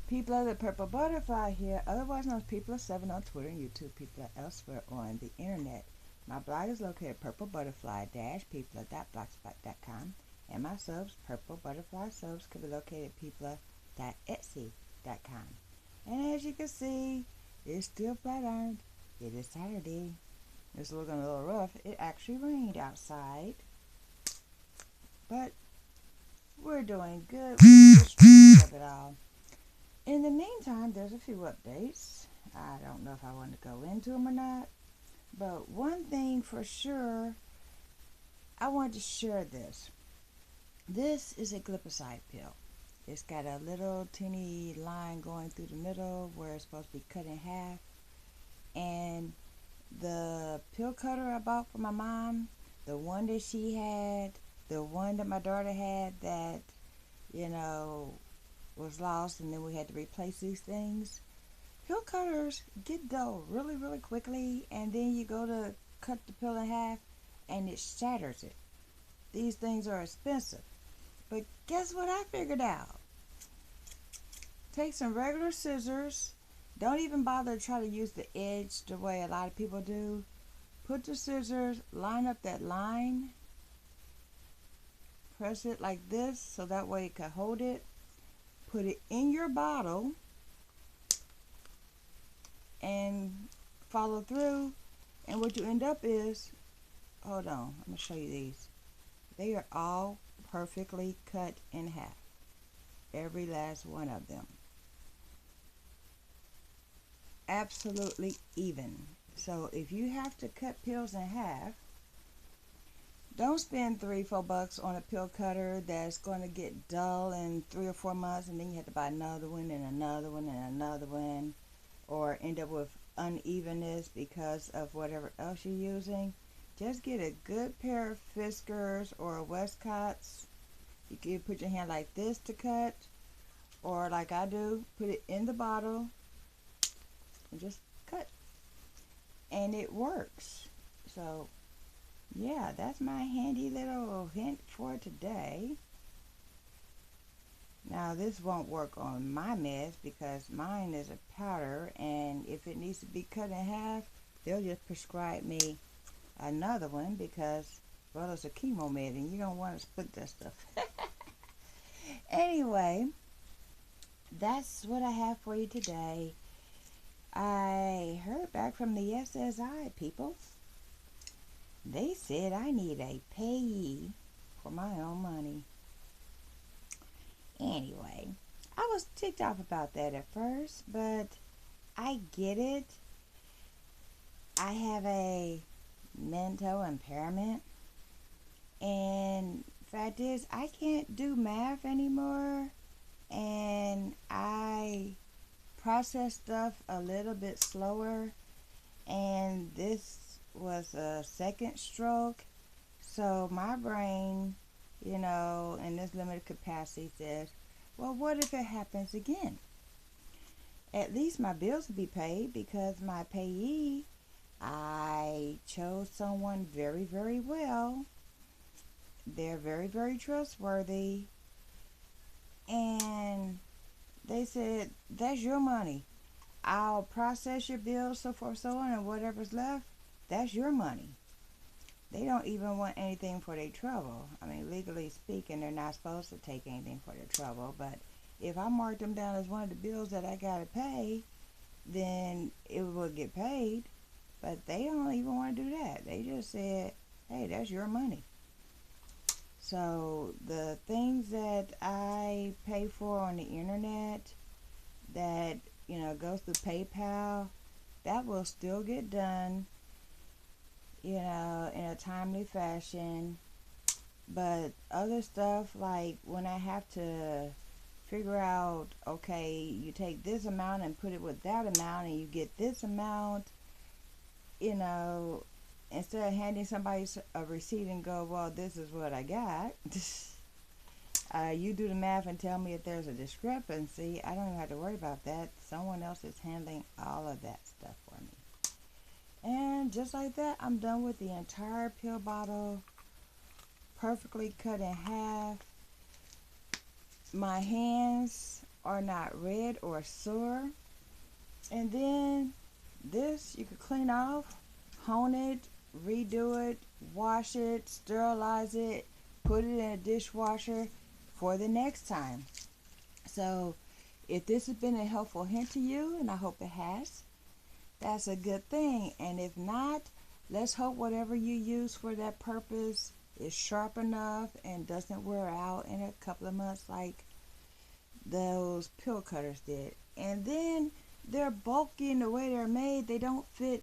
People of the Purple Butterfly here, otherwise known as People7 on Twitter and YouTube, people elsewhere on the internet. My blog is located at purplebutterfly-people.blogspot.com, and my soaps, Purple Butterfly Soaps, can be located at people.etsy.com. And as you can see, it's still flat ironed. It is Saturday. It's looking a little rough. It actually rained outside, but we're doing good. We're just of it all. In the meantime, there's a few updates. I don't know if I want to go into them or not, but one thing for sure, I wanted to share this. This is a glipizide pill. It's got a little teeny line going through the middle where it's supposed to be cut in half. And the pill cutter I bought for my mom, the one that she had, the one that my daughter had that, was lost, and then we had to replace these things. Pill cutters get dull really, really quickly, and then you go to cut the pill in half and it shatters it. These things are expensive. But guess what I figured out? Take some regular scissors. Don't even bother to try to use the edge the way a lot of people do. Put the scissors, line up that line, press it like this so that way it can hold it. Put it in your bottle and follow through, and what you end up is, hold on, I'm going to show you these. They are all perfectly cut in half. Every last one of them. Absolutely even. So if you have to cut pills in half, don't spend $3-4 on a pill cutter that's going to get dull in 3 or 4 months, and then you have to buy another one and another one and another one, or end up with unevenness because of whatever else you're using. Just get a good pair of Fiskars or Westcotts. You can put your hand like this to cut, or like I do, put it in the bottle and just cut. And it works. So yeah, that's my handy little hint for today. Now this won't work on my mess because mine is a powder, and if it needs to be cut in half, they'll just prescribe me another one because, well, it's a chemo med and you don't want to split that stuff. Anyway, that's what I have for you today. I heard back from the SSI people. They said I need a payee for my own money. Anyway, I was ticked off about that at first, but I get it. I have a mental impairment, and fact is, I can't do math anymore, and I process stuff a little bit slower, and this was a second stroke, so my brain, in this limited capacity says, well, what if it happens again? At least my bills will be paid because my payee, I chose someone very, very well. They're very, very trustworthy, and they said, that's your money. I'll process your bills, so forth, so on, and whatever's left, that's your money. They don't even want anything for their trouble. I mean, legally speaking, they're not supposed to take anything for their trouble, but if I mark them down as one of the bills that I gotta pay, then it will get paid. But they don't even want to do that. They just said, hey, that's your money. So the things that I pay for on the internet that, goes through PayPal, that will still get done, in a timely fashion. But other stuff, like when I have to figure out, okay, you take this amount and put it with that amount and you get this amount, instead of handing somebody a receipt and go, well, this is what I got, you do the math and tell me if there's a discrepancy. I don't even have to worry about that. Someone else is handling all of that stuff for me. And just like that, I'm done with the entire pill bottle, perfectly cut in half. My hands are not red or sore. And then this you could clean off, hone it, redo it, wash it, sterilize it, put it in a dishwasher for the next time. So if this has been a helpful hint to you, and I hope it has, that's a good thing. And if not, let's hope whatever you use for that purpose is sharp enough and doesn't wear out in a couple of months like those pill cutters did. And then they're bulky in the way they're made. They don't fit